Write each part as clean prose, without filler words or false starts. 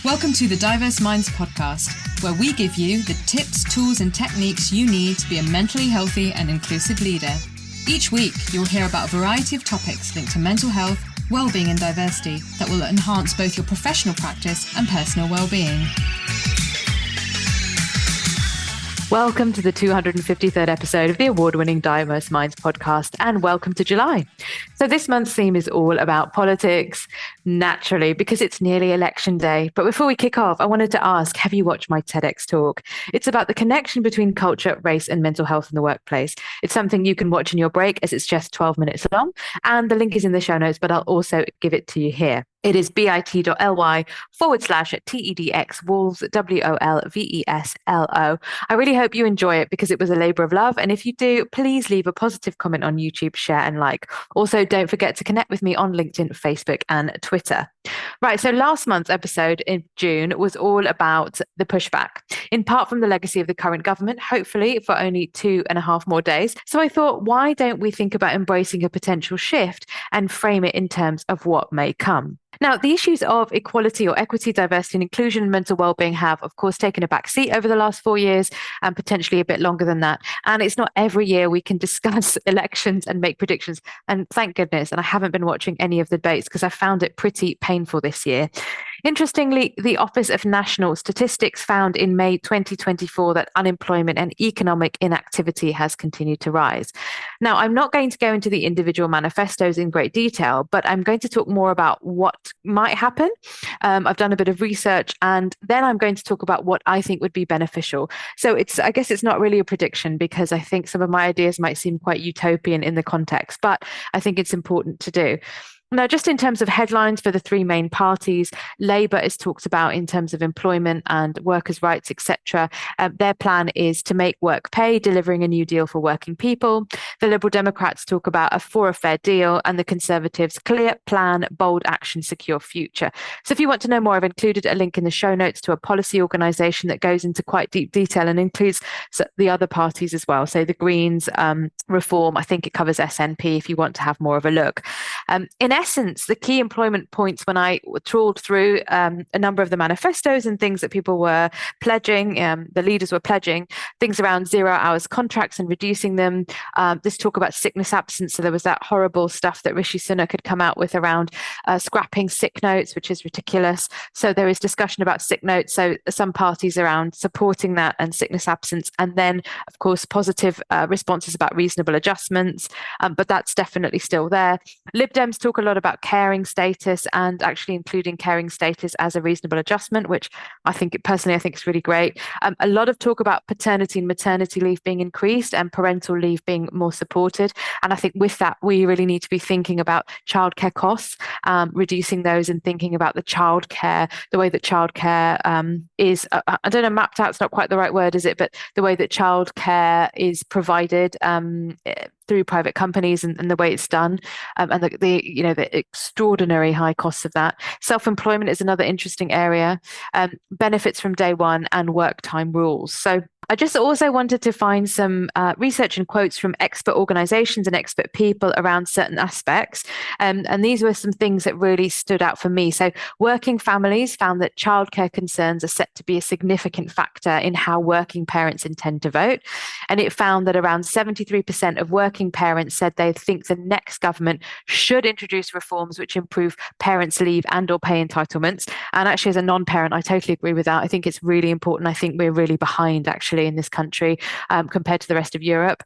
Welcome to the Diverse Minds podcast, where we give you the tips, tools, and techniques you need to be a mentally healthy and inclusive leader. Each week, you'll hear about a variety of topics linked to mental health, well-being, and diversity that will enhance both your professional practice and personal well-being. Welcome to the 253rd episode of the award-winning Diverse Minds podcast, and welcome to July. So this month's theme is all about politics, naturally, because it's nearly election day. But before we kick off, I wanted to ask, have you watched my TEDx talk? It's about the connection between culture, race, and mental health in the workplace. It's something you can watch in your break, as it's just 12 minutes long, and the link is in the show notes, but I'll also give it to you here. It is bit.ly/TEDx Wolves, WOLVESLO. I really hope you enjoy it because it was a labor of love. And if you do, please leave a positive comment on YouTube, share and like. Also, don't forget to connect with me on LinkedIn, Facebook and Twitter. Right. So last month's episode in June was all about the pushback, in part from the legacy of the current government, hopefully for only 2.5 more days. So I thought, why don't we think about embracing a potential shift and frame it in terms of what may come? Now, the issues of equality or equity, diversity and inclusion and mental well-being have, of course, taken a back seat over the last 4 years and potentially a bit longer than that. And it's not every year we can discuss elections and make predictions. And thank goodness, and I haven't been watching any of the debates because I found it pretty painful this year. Interestingly, the Office of National Statistics found in May 2024 that unemployment and economic inactivity has continued to rise. Now, I'm not going to go into the individual manifestos in great detail, but I'm going to talk more about what might happen. I've done a bit of research, and then I'm going to talk about what I think would be beneficial. So I guess it's not really a prediction because I think some of my ideas might seem quite utopian in the context, but I think it's important to do. Now, just in terms of headlines for the three main parties, Labour is talked about in terms of employment and workers' rights, etc. Their plan is to make work pay, delivering a new deal for working people. The Liberal Democrats talk about for a fair deal, and the Conservatives, clear plan, bold action, secure future. So if you want to know more, I've included a link in the show notes to a policy organisation that goes into quite deep detail and includes the other parties as well. So the Greens, Reform, I think it covers SNP if you want to have more of a look. In essence, the key employment points when I trawled through a number of the manifestos and things that people were pledging, the leaders were pledging, things around 0 hours contracts and reducing them. This talk about sickness absence. So there was that horrible stuff that Rishi Sunak had come out with around scrapping sick notes, which is ridiculous. So there is discussion about sick notes. So some parties around supporting that and sickness absence. And then, of course, positive responses about reasonable adjustments. But that's definitely still there. Lib Dems talk a lot about caring status and actually including caring status as a reasonable adjustment, which I think is really great. A lot of talk about paternity and maternity leave being increased and parental leave being more supported. And I think with that, we really need to be thinking about childcare costs, reducing those and thinking about the childcare, the way that childcare is, I don't know, mapped out, it's not quite the right word, is it? But the way that childcare is provided through private companies and the way it's done, and the extraordinary high costs of that. Self-employment is another interesting area, benefits from day one and work time rules. So I just also wanted to find some research and quotes from expert organizations and expert people around certain aspects. And these were some things that really stood out for me. So working families found that childcare concerns are set to be a significant factor in how working parents intend to vote. And it found that around 73% of working parents said they think the next government should introduce reforms which improve parents' leave and or pay entitlements. And actually, as a non-parent, I totally agree with that. I think it's really important. I think we're really behind actually in this country compared to the rest of Europe.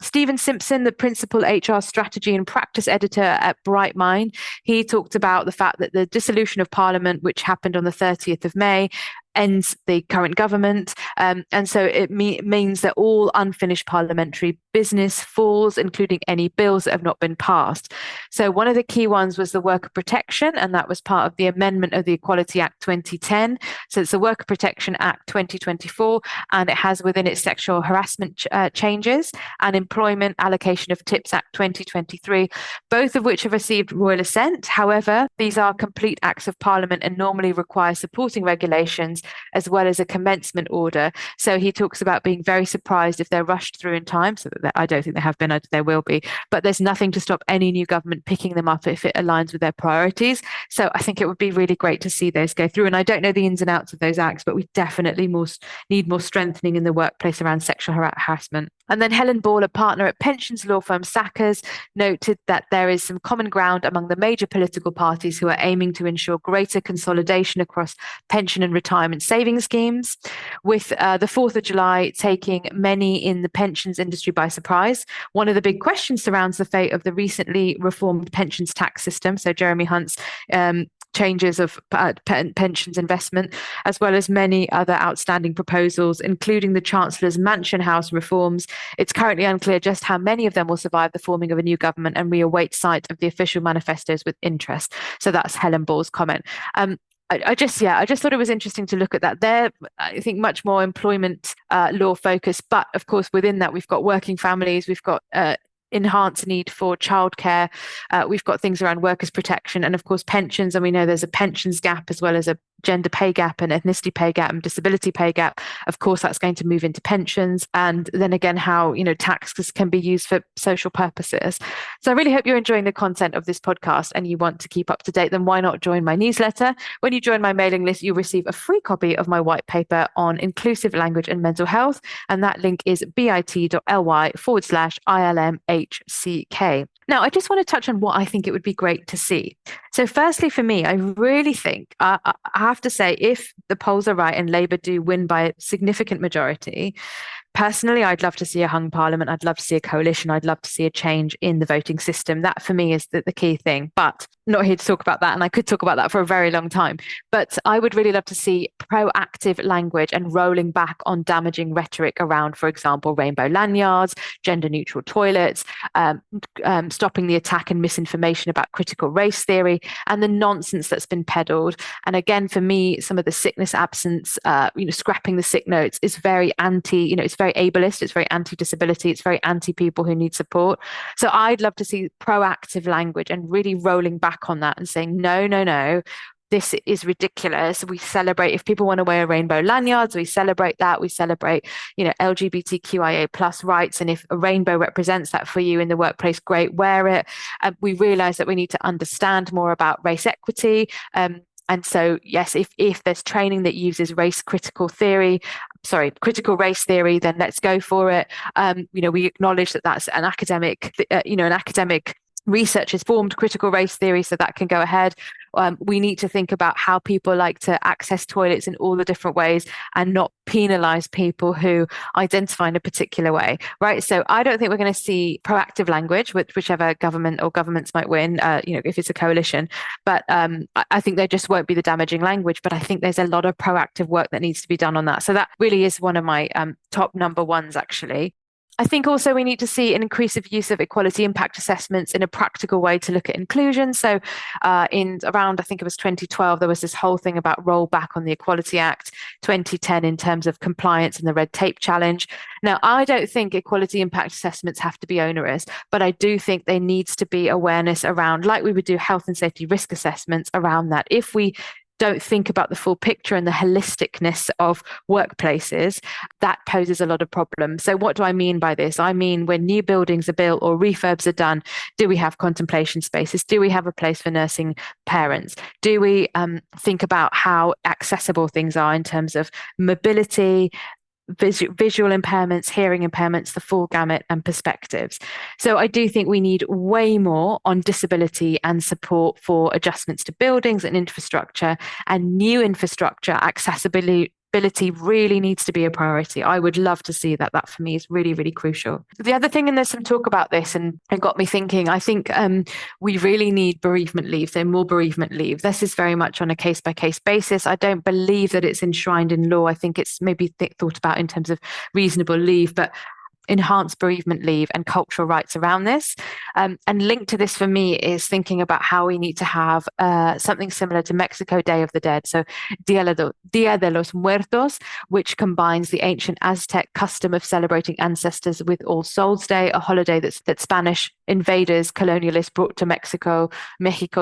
Stephen Simpson, the principal HR strategy and practice editor at Bright Mind, he talked about the fact that the dissolution of Parliament, which happened on the 30th of May, ends the current government. And so it means that all unfinished parliamentary business falls, including any bills that have not been passed. So one of the key ones was the worker protection, and that was part of the amendment of the Equality Act 2010. So it's the Worker Protection Act 2024, and it has within it sexual harassment changes and Employment Allocation of Tips Act 2023, both of which have received royal assent. However, these are complete acts of parliament and normally require supporting regulations as well as a commencement order. So he talks about being very surprised if they're rushed through in time. So that I don't think they have been, there will be, but there's nothing to stop any new government picking them up if it aligns with their priorities. So I think it would be really great to see those go through. And I don't know the ins and outs of those acts, but we definitely need more strengthening in the workplace around sexual harassment. And then Helen Ball, a partner at pensions law firm Sackers, noted that there is some common ground among the major political parties who are aiming to ensure greater consolidation across pension and retirement savings schemes, with the 4th of July taking many in the pensions industry by surprise. One of the big questions surrounds the fate of the recently reformed pensions tax system. So Jeremy Hunt's changes of pensions investment, as well as many other outstanding proposals, including the Chancellor's Mansion House reforms. It's currently unclear just how many of them will survive the forming of a new government, and we await sight of the official manifestos with interest. So that's Helen Ball's comment. I just thought it was interesting to look at that. They're, I think, much more employment law focused, but of course within that we've got working families, we've got enhanced need for childcare. We've got things around workers' protection and, of course, pensions. And we know there's a pensions gap as well as a gender pay gap and ethnicity pay gap and disability pay gap. Of course, that's going to move into pensions. And then again, how, taxes can be used for social purposes. So I really hope you're enjoying the content of this podcast and you want to keep up to date. Then why not join my newsletter? When you join my mailing list, you'll receive a free copy of my white paper on inclusive language and mental health. And that link is bit.ly/ILMHCK. Now, I just want to touch on what I think it would be great to see. So firstly, for me, I really think, I have to say, if the polls are right and Labour do win by a significant majority, personally, I'd love to see a hung parliament. I'd love to see a coalition. I'd love to see a change in the voting system. That for me is the key thing, but not here to talk about that. And I could talk about that for a very long time, but I would really love to see proactive language and rolling back on damaging rhetoric around, for example, rainbow lanyards, gender neutral toilets, stopping the attack and misinformation about critical race theory and the nonsense that's been peddled. And again, for me, some of the sickness absence, scrapping the sick notes is very anti, it's very ableist, it's very anti-disability, it's very anti-people who need support. So I'd love to see proactive language and really rolling back on that and saying, no, this is ridiculous. We celebrate, if people want to wear rainbow lanyards, we celebrate that. We celebrate, LGBTQIA plus rights. And if a rainbow represents that for you in the workplace, great, wear it. We realize that we need to understand more about race equity. And so, yes, if there's training that uses critical race theory, then let's go for it. We acknowledge that that's an academic research has formed critical race theory, so that can go ahead. We need to think about how people like to access toilets in all the different ways and not penalize people who identify in a particular way, right? So I don't think we're going to see proactive language with whichever government or governments might win, if it's a coalition. But I think there just won't be the damaging language. But I think there's a lot of proactive work that needs to be done on that. So that really is one of my top number ones, actually. I think also we need to see an increasive use of equality impact assessments in a practical way to look at inclusion. So in around, I think it was 2012, there was this whole thing about rollback on the Equality Act, 2010 in terms of compliance and the red tape challenge. Now, I don't think equality impact assessments have to be onerous, but I do think there needs to be awareness around, like we would do health and safety risk assessments around that. If we don't think about the full picture and the holisticness of workplaces, that poses a lot of problems. So what do I mean by this? I mean, when new buildings are built or refurbs are done, do we have contemplation spaces? Do we have a place for nursing parents? Do we think about how accessible things are in terms of mobility, visual impairments, hearing impairments, the full gamut and perspectives? So I do think we need way more on disability and support for adjustments to buildings and infrastructure, and new infrastructure accessibility really needs to be a priority. I would love to see that. That for me is really, really crucial. The other thing, and there's some talk about this, and it got me thinking, I think we really need bereavement leave, so more bereavement leave. This is very much on a case-by-case basis. I don't believe that it's enshrined in law. I think it's maybe thought about in terms of reasonable leave, but enhanced bereavement leave and cultural rights around this. And linked to this for me is thinking about how we need to have something similar to Mexico Day of the Dead. So Dia de los Muertos, which combines the ancient Aztec custom of celebrating ancestors with All Souls Day, a holiday that Spanish invaders, colonialists brought to Mexico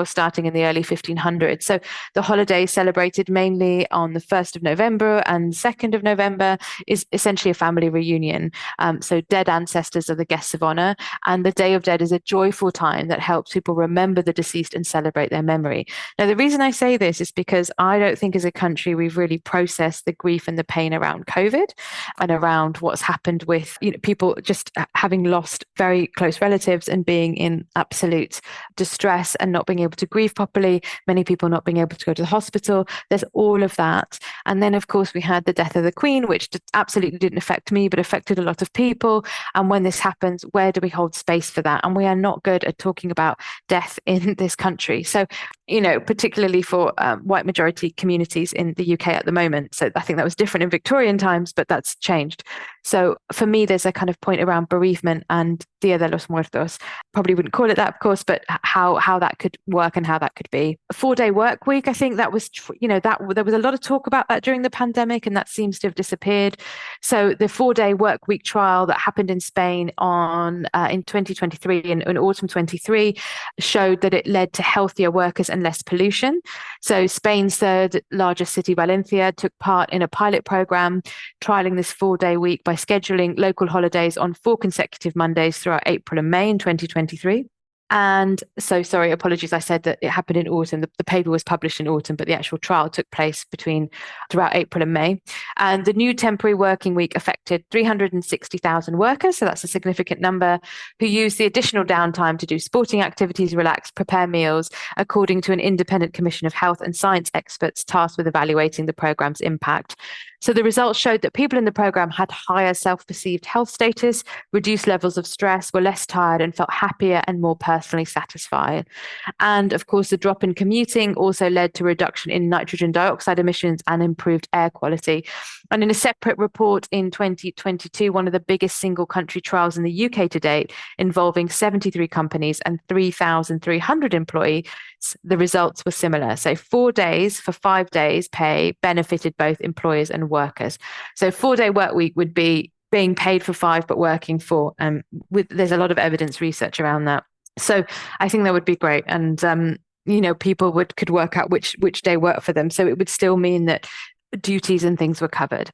starting in the early 1500s. So the holiday celebrated mainly on the 1st of November and 2nd of November is essentially a family reunion. So dead ancestors are the guests of honor, and the Day of Dead is a joyful time that helps people remember the deceased and celebrate their memory. Now, the reason I say this is because I don't think as a country we've really processed the grief and the pain around COVID and around what's happened with people just having lost very close relatives and being in absolute distress and not being able to grieve properly, many people not being able to go to the hospital. There's all of that. And then, of course, we had the death of the Queen, which absolutely didn't affect me, but affected a lot of people. And when this happens, where do we hold space for that? And we are not good at talking about death in this country. So, particularly for white majority communities in the UK at the moment. So I think that was different in Victorian times, but that's changed. So for me, there's a kind of point around bereavement and Dia de los Muertos. Probably wouldn't call it that, of course, but how that could work and how that could be. A 4-day work week, I think that was, that there was a lot of talk about that during the pandemic, and that seems to have disappeared. So the 4-day work week trial that happened in Spain in 2023, in autumn 23, showed that it led to healthier workers and less pollution. So Spain's third largest city, Valencia, took part in a pilot program trialing this 4-day week by scheduling local holidays on 4 consecutive Mondays throughout April and May in 2023. And so, sorry, apologies. I said that it happened in autumn. The paper was published in autumn, but the actual trial took place throughout April and May. And the new temporary working week affected 360,000 workers. So that's a significant number, who used the additional downtime to do sporting activities, relax, prepare meals, according to an independent commission of health and science experts tasked with evaluating the program's impact. So the results showed that people in the program had higher self-perceived health status, reduced levels of stress, were less tired, and felt happier and more personally satisfied. And of course, the drop in commuting also led to reduction in nitrogen dioxide emissions and improved air quality. And in a separate report in 2022, one of the biggest single country trials in the UK to date, involving 73 companies and 3,300 employees, the results were similar. So 4 days for 5 days pay benefited both employers and workers. So 4-day work week would be being paid for 5 but working 4. There's a lot of evidence research around that. So I think that would be great. And people could work out which day worked for them. So it would still mean that duties and things were covered.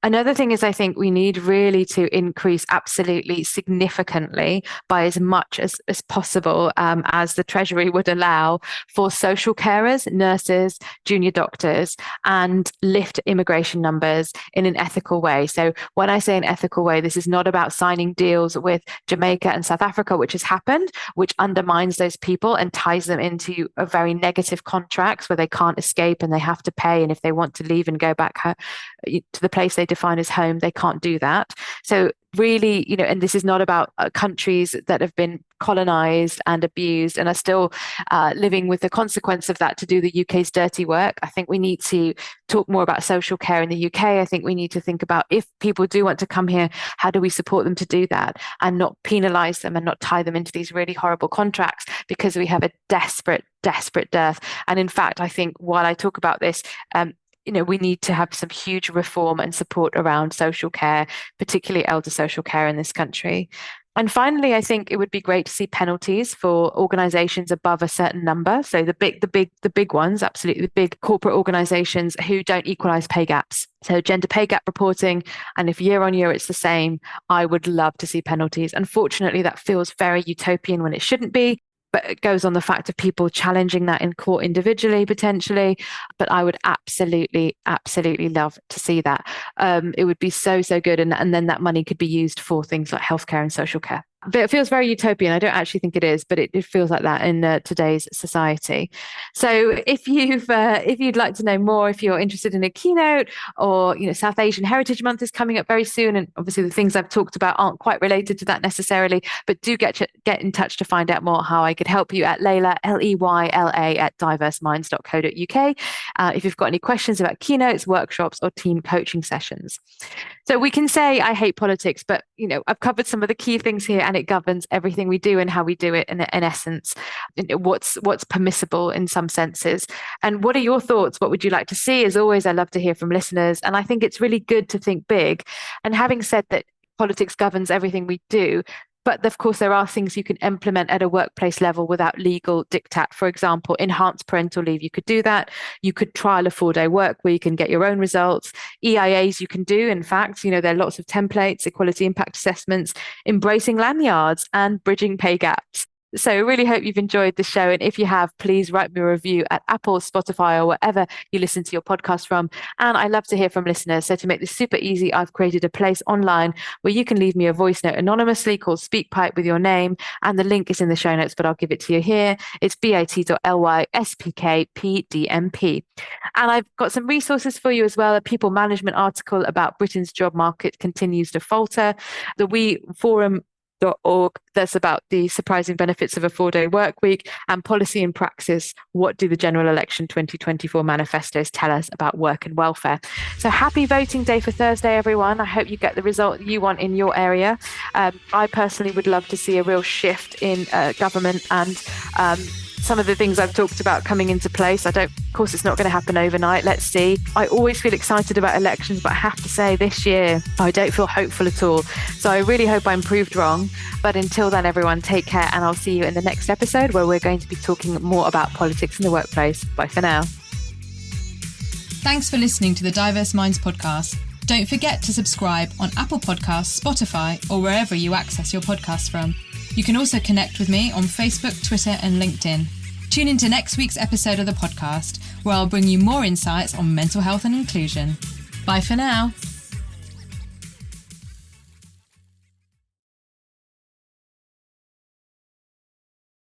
Another thing is, I think we need really to increase absolutely significantly by as much as possible as the Treasury would allow for social carers, nurses, junior doctors, and lift immigration numbers in an ethical way. So when I say an ethical way, this is not about signing deals with Jamaica and South Africa, which has happened, which undermines those people and ties them into a very negative contracts where they can't escape and they have to pay. And if they want to leave and go back to the place they define as home, they can't do that. So really, and this is not about countries that have been colonized and abused and are still living with the consequence of that to do the UK's dirty work. I think we need to talk more about social care in the UK. I think we need to think about, if people do want to come here, how do we support them to do that and not penalize them and not tie them into these really horrible contracts, because we have a desperate dearth. And in fact, I think while I talk about this, we need to have some huge reform and support around social care, particularly elder social care in this country. And finally, I think it would be great to see penalties for organizations above a certain number. So the big ones, absolutely the big corporate organizations who don't equalise pay gaps. So gender pay gap reporting, and if year on year it's the same, I would love to see penalties. Unfortunately, that feels very utopian when it shouldn't be. But it goes on the fact of people challenging that in court individually, potentially. But I would absolutely love to see that. It would be so good. And then that money could be used for things like healthcare and social care. But it feels very utopian. I don't actually think it is, but it feels like that in today's society. So if you'd like to know more, if you're interested in a keynote, or South Asian Heritage Month is coming up very soon, and obviously the things I've talked about aren't quite related to that necessarily, but do get in touch to find out more how I could help you at Layla, Leyla at diverseminds.co.uk. If you've got any questions about keynotes, workshops, or team coaching sessions. So we can say I hate politics, but I've covered some of the key things here, and it governs everything we do and how we do it in essence. What's permissible in some senses. And what are your thoughts? What would you like to see? As always, I love to hear from listeners, and I think it's really good to think big. And having said that politics governs everything we do, but of course, there are things you can implement at a workplace level without legal diktat. For example, enhanced parental leave, you could do that. You could trial a 4-day work week and get your own results. EIAs you can do. In fact, there are lots of templates, equality impact assessments, embracing lanyards, and bridging pay gaps. So I really hope you've enjoyed the show. And if you have, please write me a review at Apple, Spotify, or wherever you listen to your podcast from. And I love to hear from listeners. So to make this super easy, I've created a place online where you can leave me a voice note anonymously called SpeakPipe with your name. And the link is in the show notes, but I'll give it to you here. It's bit.ly/SPKPDMP. And I've got some resources for you as well. A people management article about Britain's job market continues to falter. The We Forum.org, that's about the surprising benefits of a 4-day work week, and policy and praxis. What do the general election 2024 manifestos tell us about work and welfare? So happy voting day for Thursday, everyone. I hope you get the result you want in your area. I personally would love to see a real shift in government and some of the things I've talked about coming into place. Of course, it's not going to happen overnight. Let's see. I always feel excited about elections, but I have to say this year, I don't feel hopeful at all. So I really hope I'm proved wrong. But until then, everyone, take care, and I'll see you in the next episode where we're going to be talking more about politics in the workplace. Bye for now. Thanks for listening to the Diverse Minds podcast. Don't forget to subscribe on Apple Podcasts, Spotify, or wherever you access your podcasts from. You can also connect with me on Facebook, Twitter, and LinkedIn. Tune into next week's episode of the podcast, where I'll bring you more insights on mental health and inclusion. Bye for now.